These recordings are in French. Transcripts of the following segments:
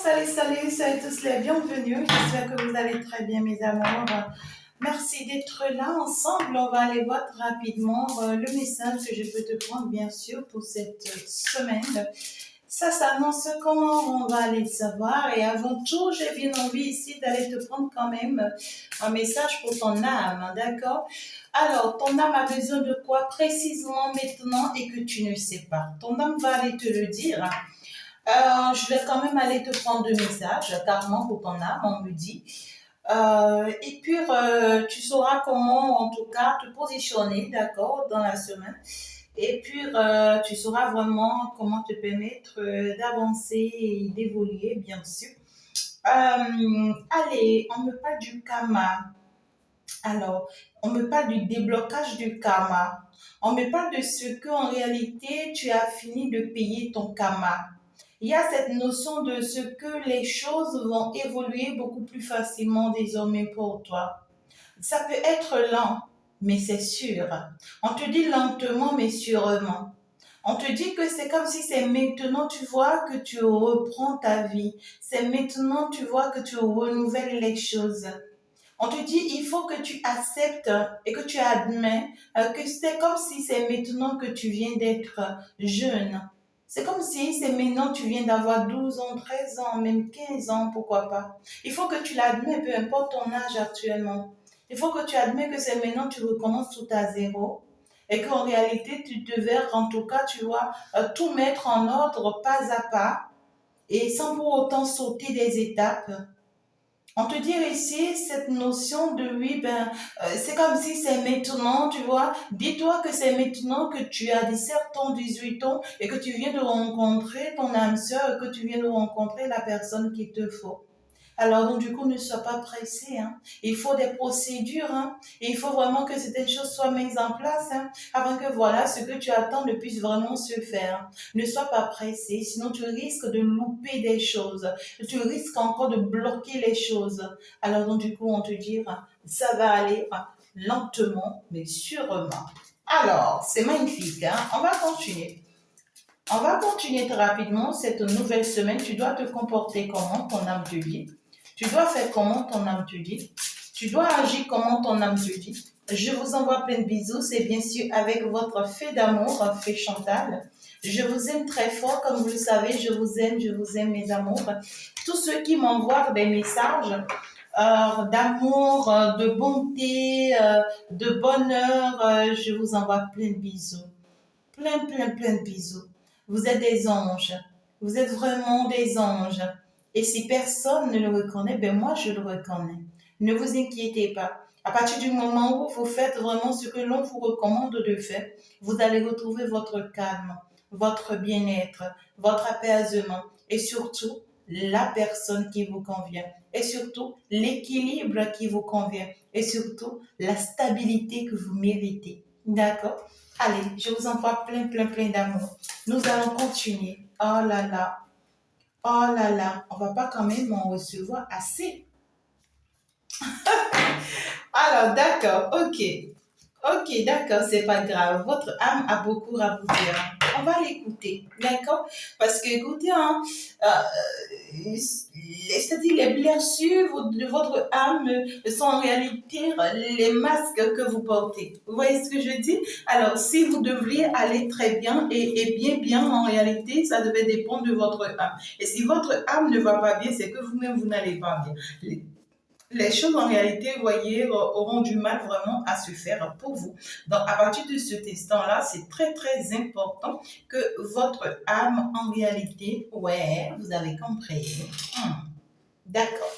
Salut, tous les bienvenus. J'espère que vous allez très bien, mes amours. Merci d'être là ensemble. On va aller voir rapidement le message que je peux te prendre, bien sûr, pour cette semaine. Ça s'annonce comment, on va aller le savoir. Et avant tout, j'ai bien envie ici d'aller te prendre quand même un message pour ton âme, d'accord? Alors, ton âme a besoin de quoi précisément maintenant et que tu ne sais pas? Ton âme va aller te le dire. Je vais quand même aller te prendre deux messages, carrément pour ton âme, on me dit. Et puis, tu sauras comment, en tout cas, te positionner, d'accord, dans la semaine. Et puis, tu sauras vraiment comment te permettre d'avancer et d'évoluer, bien sûr. Allez, on me parle du karma. Alors, on me parle du déblocage du karma. On me parle de ce que, en réalité, tu as fini de payer ton karma. Il y a cette notion de ce que les choses vont évoluer beaucoup plus facilement désormais pour toi. Ça peut être lent, mais c'est sûr. On te dit lentement, mais sûrement. On te dit que c'est comme si c'est maintenant, tu vois, que tu reprends ta vie. C'est maintenant, tu vois, que tu renouvelles les choses. On te dit, il faut que tu acceptes et que tu admets que c'est comme si c'est maintenant que tu viens d'être jeune. C'est comme si c'est maintenant que tu viens d'avoir 12 ans, 13 ans, même 15 ans, pourquoi pas. Il faut que tu l'admets, peu importe ton âge actuellement. Il faut que tu admets que c'est maintenant que tu recommences tout à zéro et qu'en réalité, tu devais, en tout cas, tu vois, tout mettre en ordre pas à pas et sans pour autant sauter des étapes. On te dit ici cette notion de oui, c'est comme si c'est maintenant, tu vois. Dis-toi que c'est maintenant que tu as 17 ans, 18 ans et que tu viens de rencontrer ton âme sœur et que tu viens de rencontrer la personne qu'il te faut. Alors, donc, du coup, ne sois pas pressé, hein. Il faut des procédures, hein. Et il faut vraiment que certaines choses soient mises en place, hein, avant que, voilà, ce que tu attends ne puisse vraiment se faire. Ne sois pas pressé, sinon tu risques de louper des choses. Tu risques encore de bloquer les choses. Alors, donc, du coup, on te dit, ça va aller lentement, mais sûrement. Alors, c'est magnifique, hein. On va continuer. On va continuer très rapidement cette nouvelle semaine. Tu dois te comporter comment ton âme te dit. Tu dois faire comment ton âme te dit. Tu dois agir comment ton âme te dit. Je vous envoie plein de bisous. C'est bien sûr avec votre fée d'amour, fée Chantal. Je vous aime très fort. Comme vous le savez, je vous aime mes amours. Tous ceux qui m'envoient des messages d'amour, de bonté, de bonheur, je vous envoie plein de bisous. Plein de bisous. Vous êtes des anges. Vous êtes vraiment des anges. Et si personne ne le reconnaît, ben moi je le reconnais. Ne vous inquiétez pas. À partir du moment où vous faites vraiment ce que l'on vous recommande de faire, vous allez retrouver votre calme, votre bien-être, votre apaisement et surtout la personne qui vous convient et surtout l'équilibre qui vous convient et surtout la stabilité que vous méritez. D'accord? Allez, je vous envoie plein d'amour. Nous allons continuer. Oh là là, on va pas quand même en recevoir assez. Alors, d'accord, ok. Ok, d'accord, c'est pas grave. Votre âme a beaucoup à vous dire. On va l'écouter, d'accord? Parce que, écoutez, hein, c'est-à-dire les blessures de votre âme sont en réalité les masques que vous portez. Vous voyez ce que je dis? Alors, si vous devriez aller très bien et bien, en réalité, ça devait dépendre de votre âme. Et si votre âme ne va pas bien, c'est que vous-même, vous n'allez pas bien. Les choses en réalité, vous voyez, auront du mal vraiment à se faire pour vous. Donc, à partir de cet instant-là, c'est très important que votre âme, en réalité, ouais, vous avez compris. D'accord.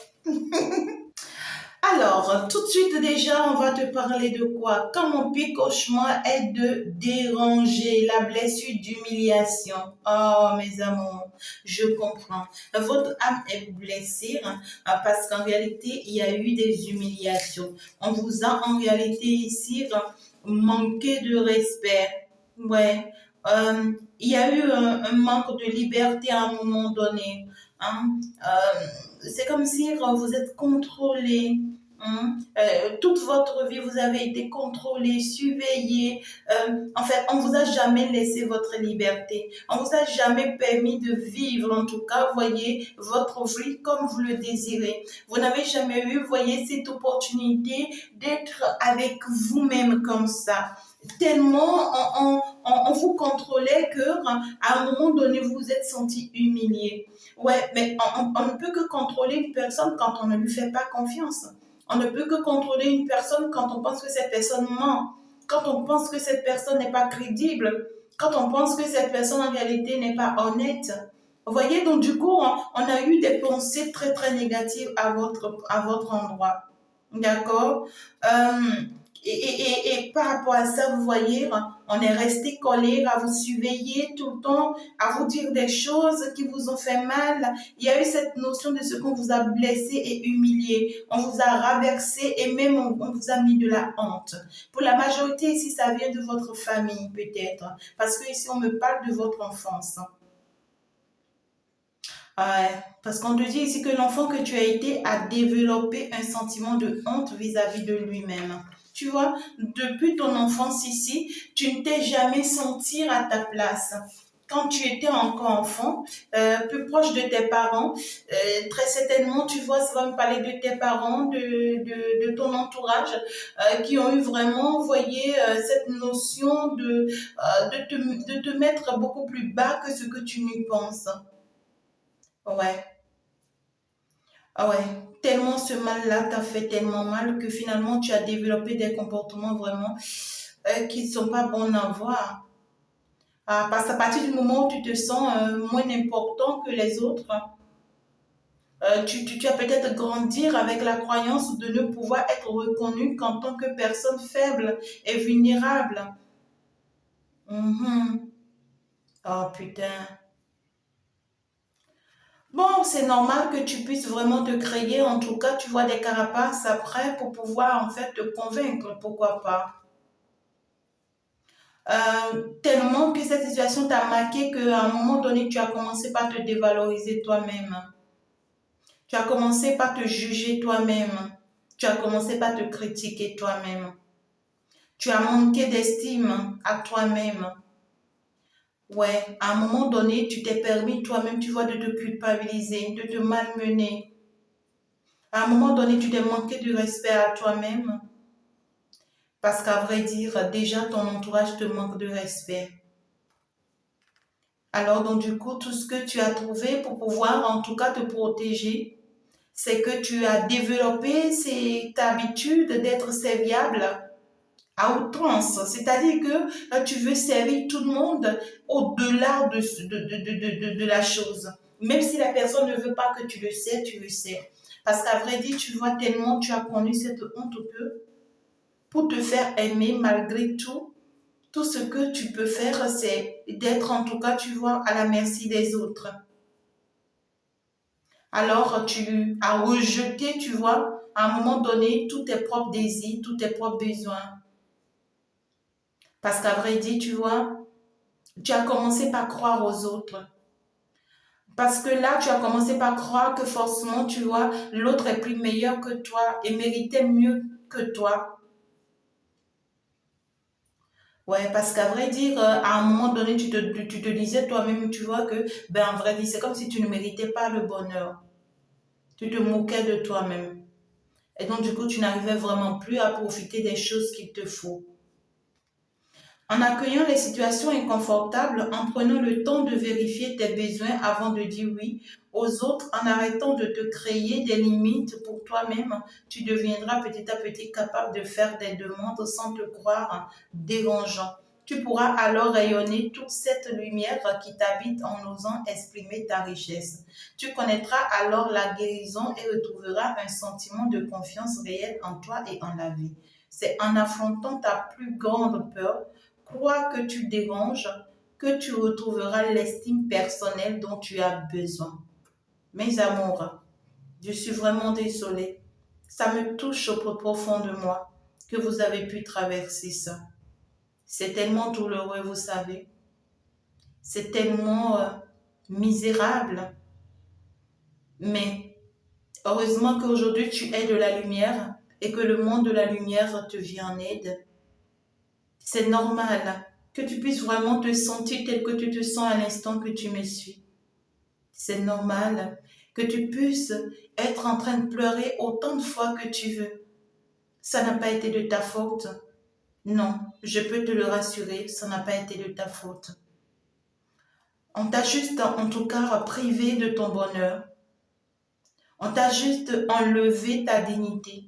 Alors, tout de suite déjà, on va te parler de quoi? Quand mon pire cauchemar est de déranger, la blessure d'humiliation. Oh, mes amours, je comprends. Votre âme est blessée parce qu'en réalité, il y a eu des humiliations. On vous a en réalité ici manqué de respect. Ouais. Il y a eu un manque de liberté à un moment donné. Hein. C'est comme si vous êtes contrôlé. Toute votre vie, vous avez été contrôlé, surveillé. En fait, on vous a jamais laissé votre liberté. On vous a jamais permis de vivre, en tout cas, voyez, votre vie comme vous le désirez. Vous n'avez jamais eu, voyez, cette opportunité d'être avec vous-même comme ça. Tellement on vous contrôlait que à un moment donné, vous vous êtes senti humilié. Ouais, mais on ne peut que contrôler une personne quand on ne lui fait pas confiance. On ne peut que contrôler une personne quand on pense que cette personne ment, quand on pense que cette personne n'est pas crédible, quand on pense que cette personne en réalité n'est pas honnête. Vous voyez, donc du coup, on a eu des pensées très très négatives à votre endroit. D'accord. Et par rapport à ça, vous voyez, on est resté collé à vous surveiller tout le temps, à vous dire des choses qui vous ont fait mal. Il y a eu cette notion de ce qu'on vous a blessé et humilié. On vous a rabaissé et même on vous a mis de la honte. Pour la majorité ici, ça vient de votre famille peut-être. Parce que ici, on me parle de votre enfance. Ouais, parce qu'on te dit ici que l'enfant que tu as été a développé un sentiment de honte vis-à-vis de lui-même. Tu vois, depuis ton enfance ici, tu ne t'es jamais senti à ta place. Quand tu étais encore enfant, plus proche de tes parents, très certainement, tu vois, ça va me parler de tes parents, de ton entourage, qui ont eu vraiment, voyez, cette notion de te mettre beaucoup plus bas que ce que tu n'y penses. Ouais. Ah ouais, tellement ce mal-là t'a fait tellement mal que finalement tu as développé des comportements vraiment qui ne sont pas bons à voir. Ah, parce qu'à partir du moment où tu te sens moins important que les autres, tu as peut-être grandir avec la croyance de ne pouvoir être reconnu qu'en tant que personne faible et vulnérable. Mhm. Oh putain. Bon, c'est normal que tu puisses vraiment te créer, en tout cas, tu vois des carapaces après pour pouvoir en fait te convaincre, pourquoi pas. Tellement que cette situation t'a marqué qu'à un moment donné, tu as commencé par te dévaloriser toi-même. Tu as commencé par te juger toi-même. Tu as commencé par te critiquer toi-même. Tu as manqué d'estime à toi-même. Ouais, à un moment donné, tu t'es permis toi-même, tu vois, de te culpabiliser, de te malmener. À un moment donné, tu t'es manqué de respect à toi-même. Parce qu'à vrai dire, déjà, ton entourage te manque de respect. Alors, donc, du coup, tout ce que tu as trouvé pour pouvoir, en tout cas, te protéger, c'est que tu as développé cette habitude d'être serviable à outrance. C'est-à-dire que tu veux servir tout le monde au-delà de la chose. Même si la personne ne veut pas que tu le sais, tu le sais. Parce qu'à vrai dire, tu vois tellement, tu as connu cette honte que pour te faire aimer malgré tout, tout ce que tu peux faire, c'est d'être en tout cas, tu vois, à la merci des autres. Alors, tu as rejeté, tu vois, à un moment donné, tous tes propres désirs, tous tes propres besoins. Parce qu'à vrai dire, tu vois, tu as commencé par croire aux autres. Parce que là, tu as commencé par croire que forcément, tu vois, l'autre est plus meilleur que toi et méritait mieux que toi. Ouais, parce qu'à vrai dire, à un moment donné, tu te disais toi-même, tu vois, que, ben, en vrai dire, c'est comme si tu ne méritais pas le bonheur. Tu te moquais de toi-même. Et donc, du coup, tu n'arrivais vraiment plus à profiter des choses qu'il te faut. En accueillant les situations inconfortables, en prenant le temps de vérifier tes besoins avant de dire oui aux autres, en arrêtant de te créer des limites pour toi-même, tu deviendras petit à petit capable de faire des demandes sans te croire dérangeant. Tu pourras alors rayonner toute cette lumière qui t'habite en osant exprimer ta richesse. Tu connaîtras alors la guérison et retrouveras un sentiment de confiance réelle en toi et en la vie. C'est en affrontant ta plus grande peur, crois que tu déranges, que tu retrouveras l'estime personnelle dont tu as besoin. Mes amours, je suis vraiment désolée. Ça me touche au plus profond de moi que vous avez pu traverser ça. C'est tellement douloureux, vous savez. C'est tellement misérable. Mais heureusement qu'aujourd'hui tu es de la lumière et que le monde de la lumière te vient en aide. C'est normal que tu puisses vraiment te sentir tel que tu te sens à l'instant que tu me suis. C'est normal que tu puisses être en train de pleurer autant de fois que tu veux. Ça n'a pas été de ta faute. Non, je peux te le rassurer, ça n'a pas été de ta faute. On t'a juste, en tout cas, privé de ton bonheur. On t'a juste enlevé ta dignité.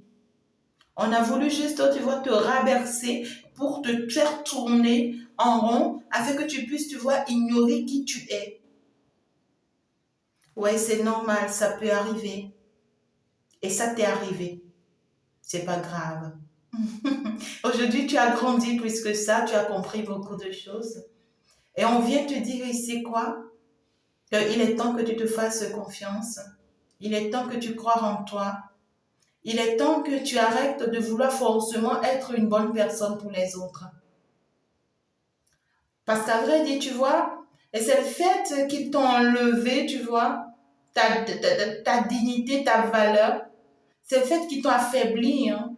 On a voulu juste, tu vois, te rabercer pour te faire tourner en rond afin que tu puisses, tu vois, ignorer qui tu es. Ouais, c'est normal, ça peut arriver. Et ça t'est arrivé. C'est pas grave. Aujourd'hui, tu as grandi plus que ça, tu as compris beaucoup de choses. Et on vient te dire ici quoi? Qu'il est temps que tu te fasses confiance. Il est temps que tu crois en toi. Il est temps que tu arrêtes de vouloir forcément être une bonne personne pour les autres. Parce qu'à vrai dire, tu vois, et c'est le fait qu'ils t'ont enlevé, tu vois, ta dignité, ta valeur. C'est le fait qu'ils t'ont affaibli. Hein.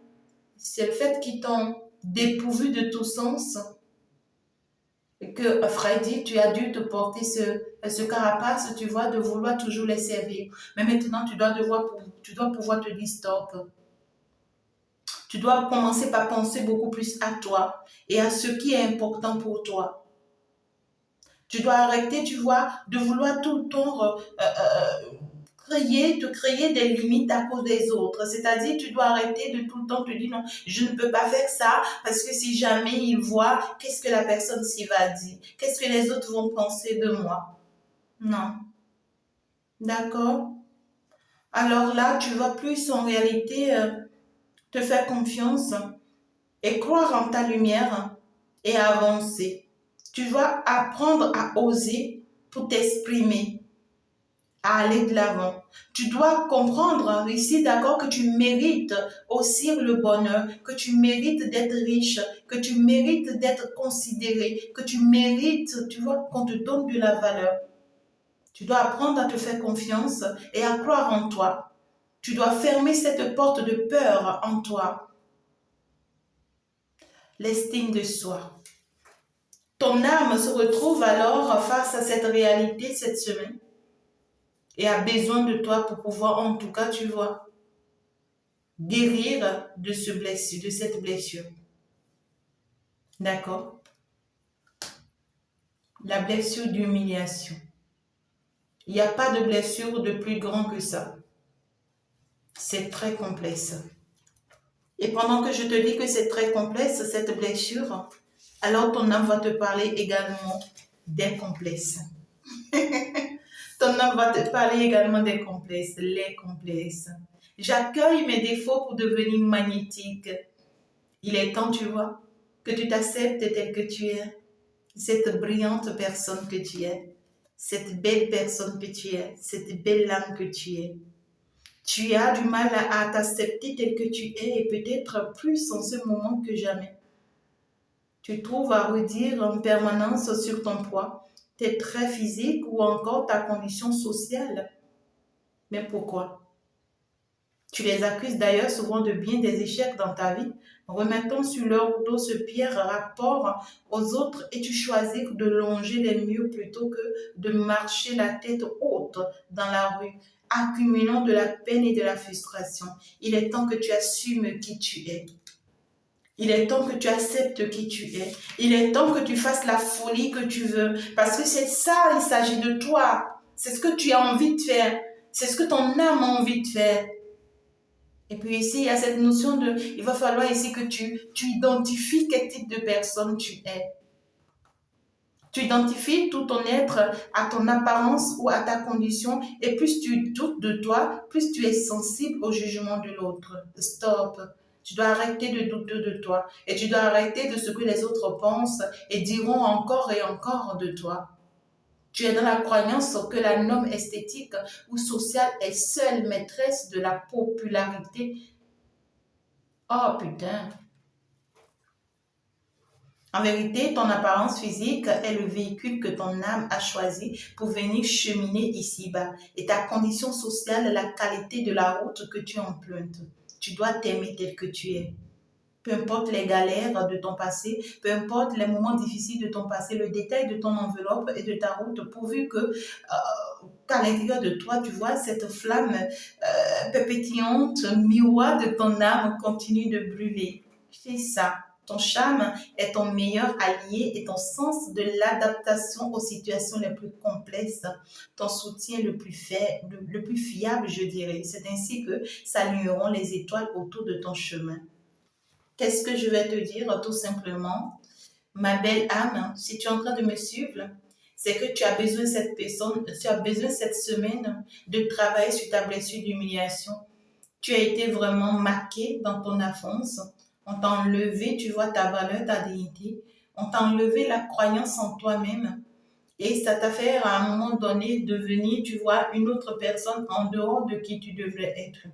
C'est le fait qu'ils t'ont dépourvu de tout sens. Et que, Freddy, tu as dû te porter ce carapace, tu vois, de vouloir toujours les servir. Mais maintenant, tu dois pouvoir te dire stop. Tu dois commencer par penser beaucoup plus à toi et à ce qui est important pour toi. Tu dois arrêter, tu vois, de vouloir tout le temps te créer des limites à cause des autres. C'est-à-dire, tu dois arrêter de tout le temps te dire non, je ne peux pas faire ça parce que si jamais ils voient, qu'est-ce que la personne s'y va dire? Qu'est-ce que les autres vont penser de moi? Non. D'accord? Alors là, tu vas plus en réalité te faire confiance et croire en ta lumière et avancer. Tu dois apprendre à oser pour t'exprimer, à aller de l'avant. Tu dois comprendre ici, d'accord, que tu mérites aussi le bonheur, que tu mérites d'être riche, que tu mérites d'être considéré, que tu mérites, tu vois, qu'on te donne de la valeur. Tu dois apprendre à te faire confiance et à croire en toi. Tu dois fermer cette porte de peur en toi. L'estime de soi. Ton âme se retrouve alors face à cette réalité cette semaine et a besoin de toi pour pouvoir, en tout cas, tu vois, guérir de cette blessure. D'accord? La blessure d'humiliation. Il n'y a pas de blessure de plus grand que ça. C'est très complexe. Et pendant que je te dis que c'est très complexe, cette blessure, alors ton âme va te parler également des complexes. Ton âme va te parler également des complexes, les complexes. J'accueille mes défauts pour devenir magnétique. Il est temps, tu vois, que tu t'acceptes tel que tu es. Cette brillante personne que tu es. Cette belle personne que tu es. Cette belle âme que tu es. Tu as du mal à t'accepter tel que tu es et peut-être plus en ce moment que jamais. Tu trouves à redire en permanence sur ton poids, tes traits physiques ou encore ta condition sociale. Mais pourquoi? Tu les accuses d'ailleurs souvent de bien des échecs dans ta vie, remettant sur leur dos ce pire rapport aux autres et tu choisis de longer les murs plutôt que de marcher la tête haute dans la rue, accumulant de la peine et de la frustration. Il est temps que tu assumes qui tu es. Il est temps que tu acceptes qui tu es. Il est temps que tu fasses la folie que tu veux. Parce que c'est ça, il s'agit de toi. C'est ce que tu as envie de faire. C'est ce que ton âme a envie de faire. Et puis ici, il y a cette notion de, il va falloir ici que tu identifies quel type de personne tu es. Tu identifies tout ton être à ton apparence ou à ta condition et plus tu doutes de toi, plus tu es sensible au jugement de l'autre. Stop. Tu dois arrêter de douter de toi et tu dois arrêter de ce que les autres pensent et diront encore et encore de toi. Tu es dans la croyance que la norme esthétique ou sociale est seule maîtresse de la popularité. Oh putain! En vérité, ton apparence physique est le véhicule que ton âme a choisi pour venir cheminer ici-bas. Et ta condition sociale est la qualité de la route que tu empruntes. Tu dois t'aimer tel que tu es. Peu importe les galères de ton passé, peu importe les moments difficiles de ton passé, le détail de ton enveloppe et de ta route, pourvu que qu'à l'intérieur de toi, tu vois, cette flamme pétillante, miroir de ton âme continue de brûler. C'est ça. Ton charme est ton meilleur allié et ton sens de l'adaptation aux situations les plus complexes, ton soutien le plus fiable, je dirais. C'est ainsi que s'aligneront les étoiles autour de ton chemin. Qu'est-ce que je vais te dire tout simplement? Ma belle âme, si tu es en train de me suivre, c'est que tu as besoin de cette personne, tu as besoin cette semaine de travailler sur ta blessure d'humiliation. Tu as été vraiment marqué dans ton enfance. On t'a enlevé, tu vois, ta valeur, ta dignité. On t'a enlevé la croyance en toi-même. Et ça t'a fait à un moment donné devenir, tu vois, une autre personne en dehors de qui tu devrais être.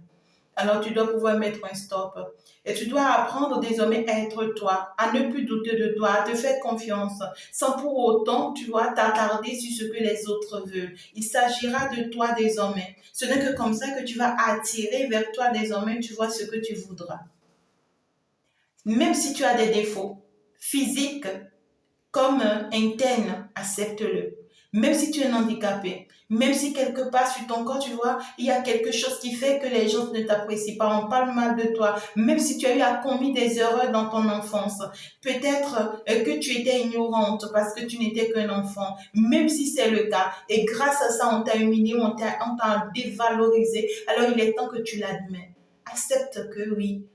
Alors tu dois pouvoir mettre un stop. Et tu dois apprendre désormais à être toi, à ne plus douter de toi, à te faire confiance, sans pour autant, tu vois, t'attarder sur ce que les autres veulent. Il s'agira de toi désormais. Ce n'est que comme ça que tu vas attirer vers toi désormais, tu vois, ce que tu voudras. Même si tu as des défauts physiques, comme interne, accepte-le. Même si tu es handicapé, même si quelque part sur ton corps, tu vois, il y a quelque chose qui fait que les gens ne t'apprécient pas, on parle mal de toi, même si tu as eu à commis des erreurs dans ton enfance, peut-être que tu étais ignorante parce que tu n'étais qu'un enfant, même si c'est le cas, et grâce à ça, on t'a humilié, on t'a dévalorisé, alors il est temps que tu l'admets. Accepte que oui,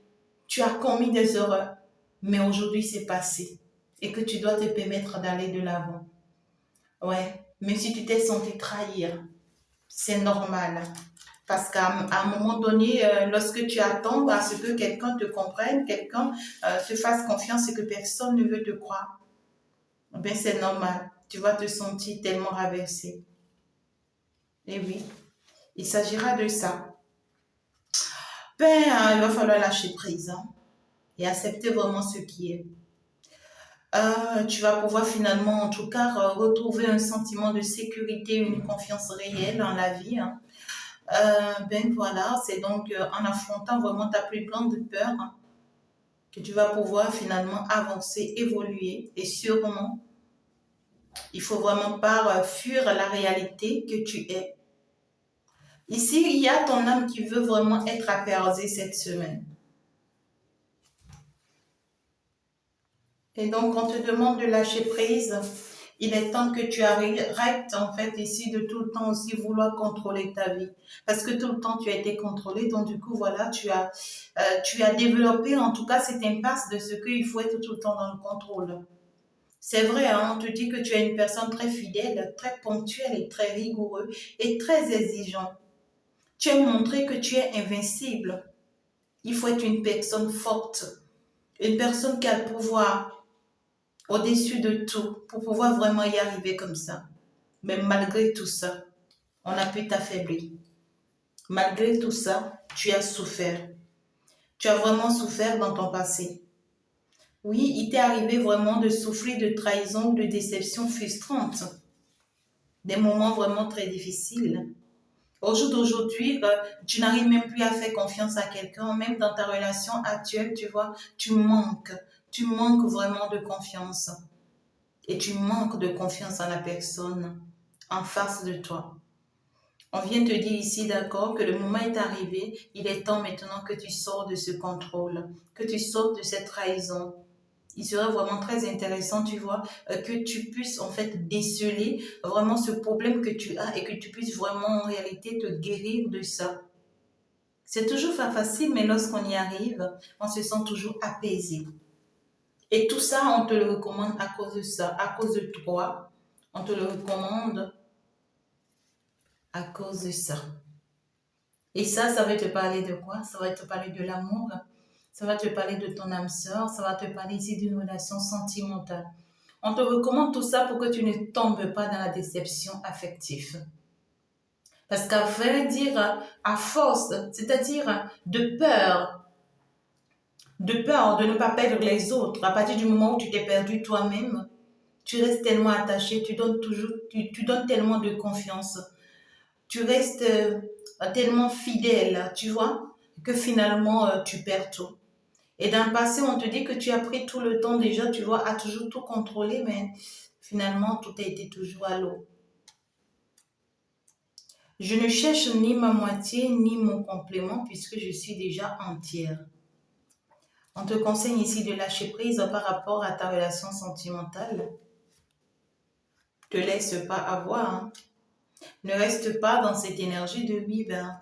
tu as commis des erreurs, mais aujourd'hui c'est passé et que tu dois te permettre d'aller de l'avant. Ouais, même si tu t'es senti trahir, c'est normal. Parce qu'à un moment donné, lorsque tu attends à ce que quelqu'un te comprenne, quelqu'un te fasse confiance et que personne ne veut te croire, ben c'est normal. Tu vas te sentir tellement rabaissé. Et oui, il s'agira de ça. Ben, il va falloir lâcher prise hein, et accepter vraiment ce qui est. Tu vas pouvoir finalement, en tout cas, retrouver un sentiment de sécurité, une confiance réelle dans la vie. Hein. Ben voilà, c'est donc en affrontant vraiment ta plus grande peur hein, que tu vas pouvoir finalement avancer, évoluer et sûrement, il faut vraiment pas fuir la réalité que tu es. Ici, il y a ton âme qui veut vraiment être apaisée cette semaine. Et donc, on te demande de lâcher prise. Il est temps que tu arrêtes, en fait, ici, de tout le temps aussi vouloir contrôler ta vie. Parce que tout le temps, tu as été contrôlé. Donc, du coup, voilà, tu as développé, en tout cas, cette impasse de ce qu'il faut être tout le temps dans le contrôle. C'est vrai, hein, on te dit que tu es une personne très fidèle, très ponctuelle et très rigoureux et très exigeant. Tu as montré que tu es invincible. Il faut être une personne forte, une personne qui a le pouvoir au-dessus de tout pour pouvoir vraiment y arriver comme ça. Mais malgré tout ça, on a pu t'affaiblir. Malgré tout ça, tu as souffert. Tu as vraiment souffert dans ton passé. Oui, il t'est arrivé vraiment de souffrir de trahison ou de déception frustrante. Des moments vraiment très difficiles. Au jour d'aujourd'hui, tu n'arrives même plus à faire confiance à quelqu'un, même dans ta relation actuelle, tu vois, tu manques. Tu manques vraiment de confiance. Et tu manques de confiance en la personne en face de toi. On vient te dire ici, d'accord, que le moment est arrivé, il est temps maintenant que tu sors de ce contrôle, que tu sortes de cette trahison. Il serait vraiment très intéressant, tu vois, que tu puisses en fait déceler vraiment ce problème que tu as et que tu puisses vraiment en réalité te guérir de ça. C'est toujours pas facile, mais lorsqu'on y arrive, on se sent toujours apaisé. Et tout ça, on te le recommande à cause de ça, à cause de toi. On te le recommande à cause de ça. Et ça va te parler de quoi? Ça va te parler de l'amour. Ça va te parler de ton âme sœur. Ça va te parler ici d'une relation sentimentale. On te recommande tout ça pour que tu ne tombes pas dans la déception affective. Parce qu'à vrai dire, à force, c'est-à-dire de peur de ne pas perdre les autres, à partir du moment où tu t'es perdu toi-même, tu restes tellement attaché, tu donnes tellement de confiance, tu restes tellement fidèle, tu vois, que finalement tu perds tout. Et dans le passé, on te dit que tu as pris tout le temps déjà, tu vois, à toujours tout contrôler, mais finalement, tout a été toujours à l'eau. Je ne cherche ni ma moitié ni mon complément puisque je suis déjà entière. On te conseille ici de lâcher prise par rapport à ta relation sentimentale. Ne te laisse pas avoir. Hein. Ne reste pas dans cette énergie de oui, ben,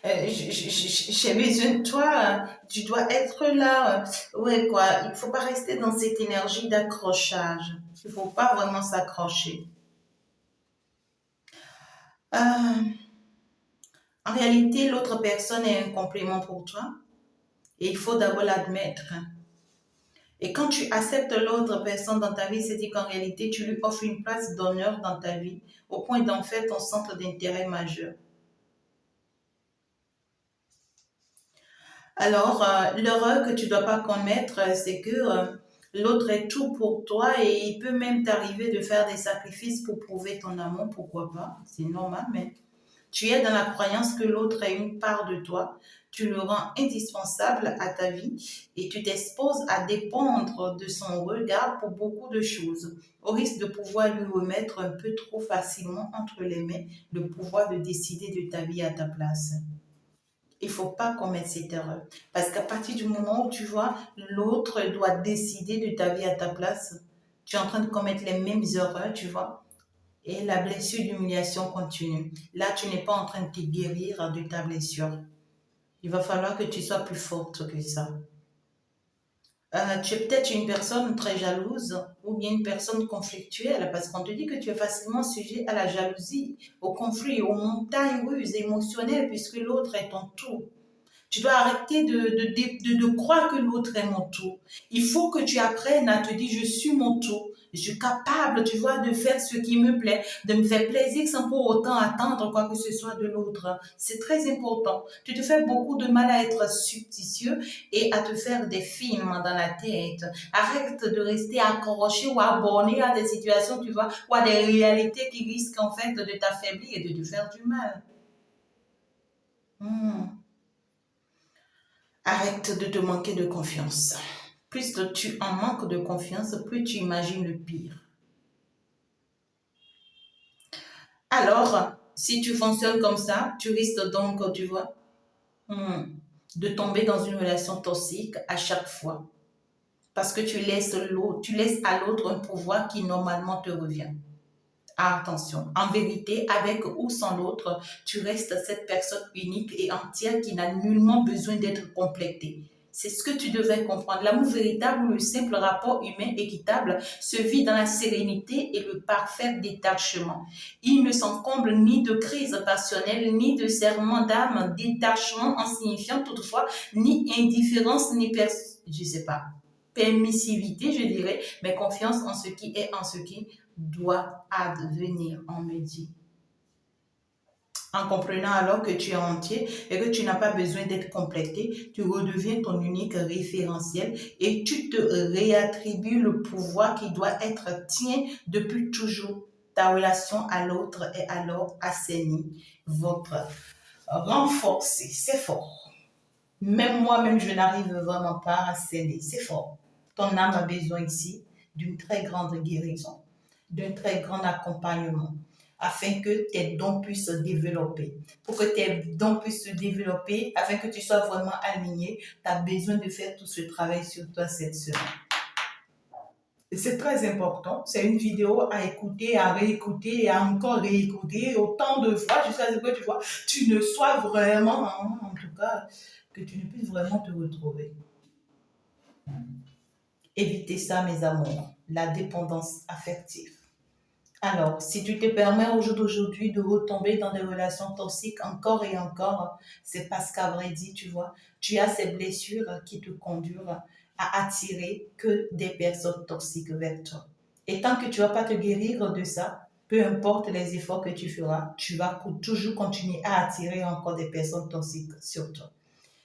j'ai besoin de toi, tu dois être là. Ouais, quoi, il ne faut pas rester dans cette énergie d'accrochage. Il ne faut pas vraiment s'accrocher. Euh, En réalité, l'autre personne est un complément pour toi et il faut d'abord l'admettre. Et quand tu acceptes l'autre personne dans ta vie, c'est-à-dire qu'en réalité, tu lui offres une place d'honneur dans ta vie au point d'en faire ton centre d'intérêt majeur. Alors, l'erreur que tu ne dois pas commettre, c'est que l'autre est tout pour toi et il peut même t'arriver de faire des sacrifices pour prouver ton amour, pourquoi pas, c'est normal, mais tu es dans la croyance que l'autre est une part de toi, tu le rends indispensable à ta vie et tu t'exposes à dépendre de son regard pour beaucoup de choses, au risque de pouvoir lui remettre un peu trop facilement entre les mains le pouvoir de décider de ta vie à ta place. Il ne faut pas commettre cette erreur. Parce qu'à partir du moment où tu vois, l'autre doit décider de ta vie à ta place, tu es en train de commettre les mêmes erreurs, tu vois. Et la blessure d'humiliation continue. Là, tu n'es pas en train de te guérir de ta blessure. Il va falloir que tu sois plus forte que ça. Tu es peut-être une personne très jalouse ou bien une personne conflictuelle parce qu'on te dit que tu es facilement sujet à la jalousie, au conflit, aux montagnes russes émotionnelles puisque l'autre est ton tout. Tu dois arrêter de croire que l'autre est mon tout. Il faut que tu apprennes à te dire, je suis mon tout. Je suis capable, tu vois, de faire ce qui me plaît, de me faire plaisir sans pour autant attendre quoi que ce soit de l'autre. C'est très important. Tu te fais beaucoup de mal à être subtitieux et à te faire des films dans la tête. Arrête de rester accroché ou abonné à des situations, tu vois, ou à des réalités qui risquent en fait de t'affaiblir et de te faire du mal. Hmm. Arrête de te manquer de confiance. Plus tu en manques de confiance, plus tu imagines le pire. Alors, si tu fonctionnes comme ça, tu risques donc, tu vois, hmm, de tomber dans une relation toxique à chaque fois. Parce que tu laisses à l'autre un pouvoir qui normalement te revient. Ah, attention, en vérité, avec ou sans l'autre, tu restes cette personne unique et entière qui n'a nullement besoin d'être complétée. C'est ce que tu devrais comprendre. L'amour véritable ou le simple rapport humain équitable se vit dans la sérénité et le parfait détachement. Il ne s'encombre ni de crise passionnelle, ni de serrement d'âme, détachement en signifiant toutefois ni indifférence, ni je sais pas, permissivité, je dirais, mais confiance en ce qui est, en ce qui doit advenir, on me dit. En comprenant alors que tu es entier et que tu n'as pas besoin d'être complété, tu redeviens ton unique référentiel et tu te réattribues le pouvoir qui doit être tien depuis toujours. Ta relation à l'autre est alors assainie, votre renforcée. C'est fort. Même moi-même, je n'arrive vraiment pas à sceller. C'est fort. Ton âme a besoin ici d'une très grande guérison, d'un très grand accompagnement, afin que tes dons puissent se développer. Pour que tes dons puissent se développer, afin que tu sois vraiment aligné, tu as besoin de faire tout ce travail sur toi cette semaine. C'est très important. C'est une vidéo à écouter, à réécouter et à encore réécouter autant de fois jusqu'à ce que tu vois, tu ne sois vraiment, en tout cas, que tu ne puisses vraiment te retrouver. Évitez ça, mes amours, la dépendance affective. Alors, si tu te permets au jour d'aujourd'hui de retomber dans des relations toxiques encore et encore, c'est parce qu'à vrai dire, tu vois, tu as ces blessures qui te conduisent à attirer que des personnes toxiques vers toi. Et tant que tu ne vas pas te guérir de ça, peu importe les efforts que tu feras, tu vas toujours continuer à attirer encore des personnes toxiques sur toi.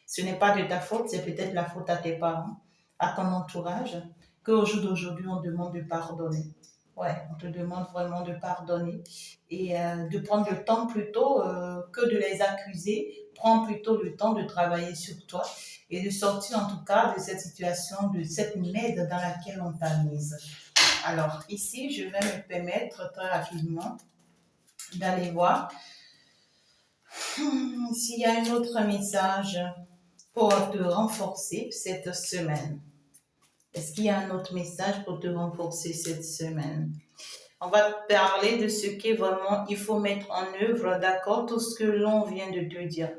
Ce n'est pas de ta faute, c'est peut-être la faute à tes parents, à ton entourage, qu'au jour d'aujourd'hui, on demande de pardonner. Ouais, on te demande vraiment de pardonner et de prendre le temps plutôt que de les accuser. Prends plutôt le temps de travailler sur toi et de sortir en tout cas de cette situation, de cette merde dans laquelle on t'a mise. Alors ici, je vais me permettre très rapidement d'aller voir s'il y a un autre message pour te renforcer cette semaine. Est-ce qu'il y a un autre message pour te renforcer cette semaine? On va parler de ce qui est vraiment, il faut mettre en œuvre, d'accord, tout ce que l'on vient de te dire.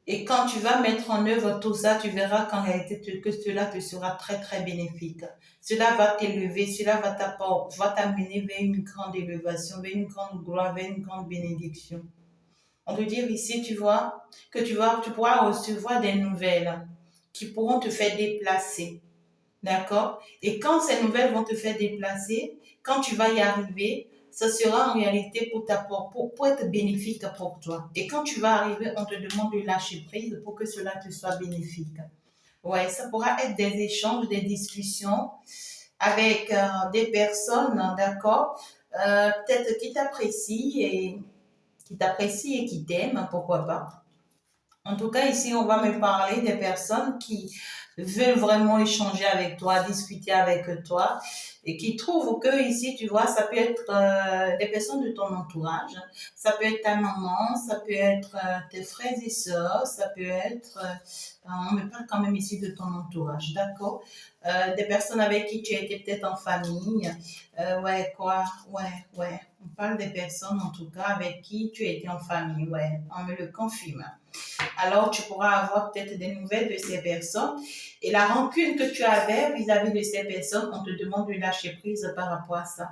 Et quand tu vas mettre en œuvre tout ça, tu verras qu'en réalité, que cela te sera très, très bénéfique. Cela va t'élever, cela va t'amener vers une grande élévation, vers une grande gloire, vers une grande bénédiction. On veut dire ici, tu vois, que tu pourras recevoir des nouvelles qui pourront te faire déplacer. D'accord? Et quand ces nouvelles vont te faire déplacer, quand tu vas y arriver, ça sera en réalité pour être bénéfique pour toi. Et quand tu vas arriver, on te demande de lâcher prise pour que cela te soit bénéfique. Ouais, ça pourra être des échanges, des discussions avec des personnes, d'accord? Peut-être qui t'apprécient et qui t'aiment, pourquoi pas. En tout cas, ici, on va me parler des personnes qui veulent vraiment échanger avec toi, discuter avec toi et qui trouvent que ici, tu vois, ça peut être des personnes de ton entourage, ça peut être ta maman, ça peut être tes frères et sœurs, ça peut être, on me parle quand même ici de ton entourage, d'accord? Des personnes avec qui tu as été peut-être en famille, ouais, quoi, ouais. On parle des personnes en tout cas avec qui tu as été en famille, ouais, on me le confirme. Alors tu pourras avoir peut-être des nouvelles de ces personnes. Et la rancune que tu avais vis-à-vis de ces personnes, on te demande de lâcher prise par rapport à ça.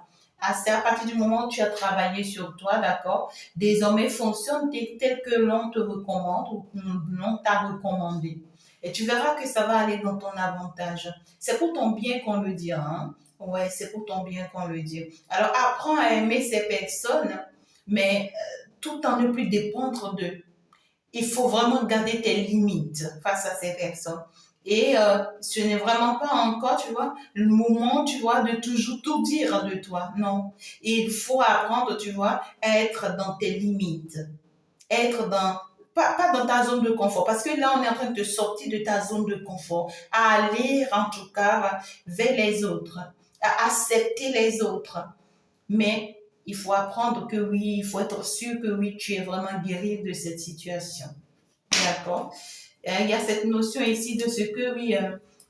C'est à partir du moment où tu as travaillé sur toi, d'accord, désormais fonctionne tel que l'on te recommande ou l'on t'a recommandé. Et tu verras que ça va aller dans ton avantage. C'est pour ton bien qu'on le dit, hein. Ouais, c'est pour ton bien qu'on le dit. Alors apprends à aimer ces personnes, mais tout en ne plus dépendre d'eux. Il faut vraiment garder tes limites face à ces personnes. Et ce n'est vraiment pas encore, tu vois, le moment, tu vois, de toujours tout dire de toi. Non. Il faut apprendre, tu vois, à être dans tes limites. Être dans, pas dans ta zone de confort. Parce que là, on est en train de te sortir de ta zone de confort. À aller, en tout cas, vers les autres. À accepter les autres. Mais il faut apprendre que oui, il faut être sûr que oui, tu es vraiment guéri de cette situation. D'accord? Il y a cette notion ici de ce que, oui,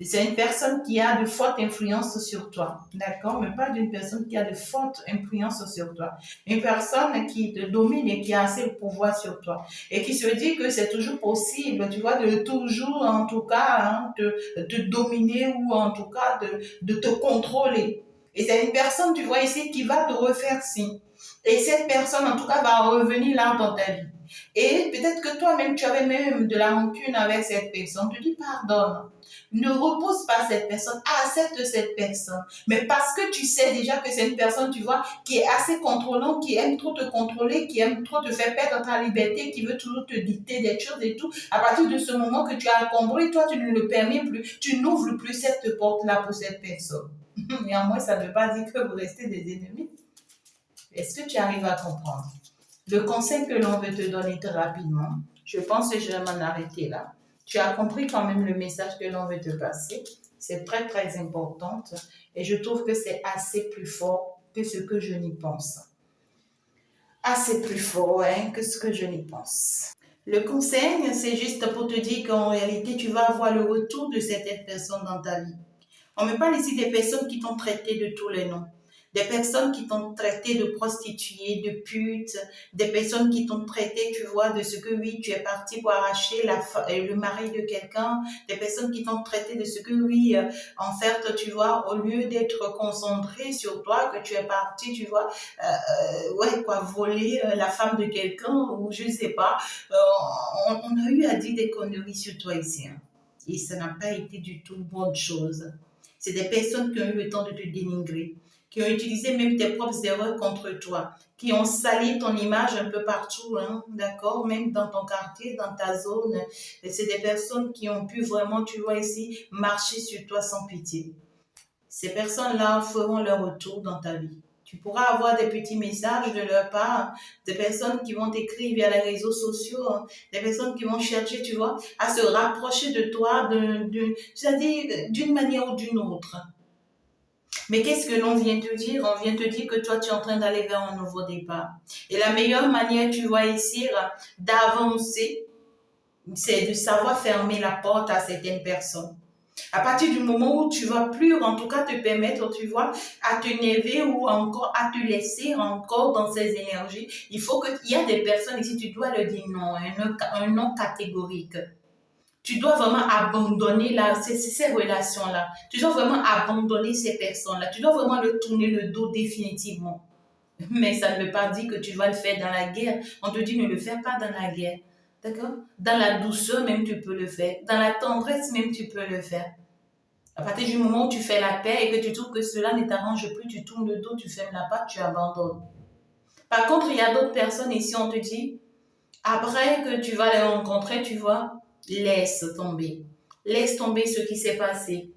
c'est une personne qui a de fortes influences sur toi. D'accord? Mais pas d'une personne qui a de fortes influences sur toi. Une personne qui te domine et qui a assez de pouvoir sur toi. Et qui se dit que c'est toujours possible, tu vois, de toujours, en tout cas, hein, te dominer ou en tout cas de te contrôler. Et c'est une personne, tu vois ici, qui va te refaire signe. Et cette personne, en tout cas, va revenir là dans ta vie. Et peut-être que toi-même, tu avais même de la rancune avec cette personne. Tu dis pardonne. Ne repousse pas cette personne, accepte cette personne. Mais parce que tu sais déjà que c'est une personne, tu vois, qui est assez contrôlante, qui aime trop te contrôler, qui aime trop te faire perdre ta liberté, qui veut toujours te dicter des choses et tout. À partir de ce moment que tu as compris, toi, tu ne le permets plus, tu n'ouvres plus cette porte-là pour cette personne. Néanmoins, ça ne veut pas dire que vous restez des ennemis. Est-ce que tu arrives à comprendre? Le conseil que l'on veut te donner très rapidement, je pense que je vais m'en arrêter là. Tu as compris quand même le message que l'on veut te passer. C'est très, très important et je trouve que c'est assez plus fort que ce que je n'y pense. Assez plus fort, hein, que ce que je n'y pense. Le conseil, c'est juste pour te dire qu'en réalité, tu vas avoir le retour de cette personne dans ta vie. On me parle ici des personnes qui t'ont traité de tous les noms. Des personnes qui t'ont traité de prostituée, de pute, des personnes qui t'ont traité, tu vois, de ce que oui, tu es parti pour arracher le mari de quelqu'un, des personnes qui t'ont traité de ce que oui, en fait, tu vois, au lieu d'être concentré sur toi, que tu es parti, tu vois, ouais, quoi, voler la femme de quelqu'un ou je sais pas. On a eu à dire des conneries sur toi ici. Hein. Et ça n'a pas été du tout bonne chose. C'est des personnes qui ont eu le temps de te dénigrer, qui ont utilisé même tes propres erreurs contre toi, qui ont sali ton image un peu partout, hein, d'accord, même dans ton quartier, dans ta zone. Et c'est des personnes qui ont pu vraiment, tu vois ici, marcher sur toi sans pitié. Ces personnes-là feront leur retour dans ta vie. Tu pourras avoir des petits messages de leur part, des personnes qui vont t'écrire via les réseaux sociaux, des personnes qui vont chercher, tu vois, à se rapprocher de toi, c'est-à-dire d'une manière ou d'une autre. Mais qu'est-ce que l'on vient te dire? On vient te dire que toi, tu es en train d'aller vers un nouveau départ. Et la meilleure manière, tu vois, ici, d'avancer, c'est de savoir fermer la porte à certaines personnes. À partir du moment où tu vas plus, en tout cas, te permettre, tu vois, à te t'énerver ou encore à te laisser encore dans ces énergies, il faut qu'il y a des personnes ici, tu dois leur dire non, un non catégorique. Tu dois vraiment abandonner ces relations-là. Tu dois vraiment abandonner ces personnes-là. Tu dois vraiment leur tourner le dos définitivement. Mais ça ne veut pas dire que tu vas le faire dans la guerre. On te dit ne le fais pas dans la guerre. D'accord? Dans la douceur même, tu peux le faire. Dans la tendresse même, tu peux le faire. À partir du moment où tu fais la paix et que tu trouves que cela ne t'arrange plus, tu tournes le dos, tu fermes la porte, tu abandonnes. Par contre, il y a d'autres personnes ici, on te dit, après que tu vas les rencontrer, tu vois, laisse tomber. Laisse tomber ce qui s'est passé.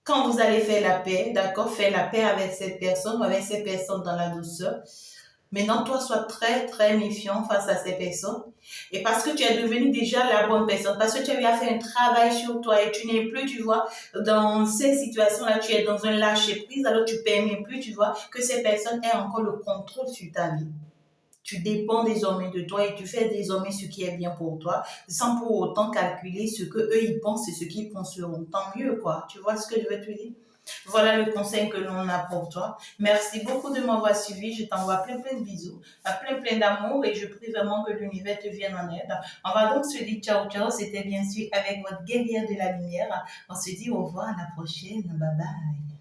Quand vous allez faire la paix, d'accord, fais la paix avec cette personne ou avec ces personnes dans la douceur. Maintenant, toi, sois très, très méfiant face à ces personnes. Et parce que tu es devenu déjà la bonne personne, parce que tu as eu à faire un travail sur toi et tu n'es plus, tu vois, dans ces situations-là, tu es dans un lâcher-prise, alors tu ne permets plus, tu vois, que ces personnes aient encore le contrôle sur ta vie. Tu dépends désormais de toi et tu fais désormais ce qui est bien pour toi, sans pour autant calculer ce que eux ils pensent et ce qu'ils penseront. Tant mieux, quoi. Tu vois ce que je veux te dire? Voilà le conseil que l'on a pour toi. Merci beaucoup de m'avoir suivi. Je t'envoie plein, plein de bisous, plein, plein d'amour et je prie vraiment que l'univers te vienne en aide. On va donc se dire ciao, ciao. C'était bien sûr avec votre guerrière de la lumière. On se dit au revoir à la prochaine. Bye bye.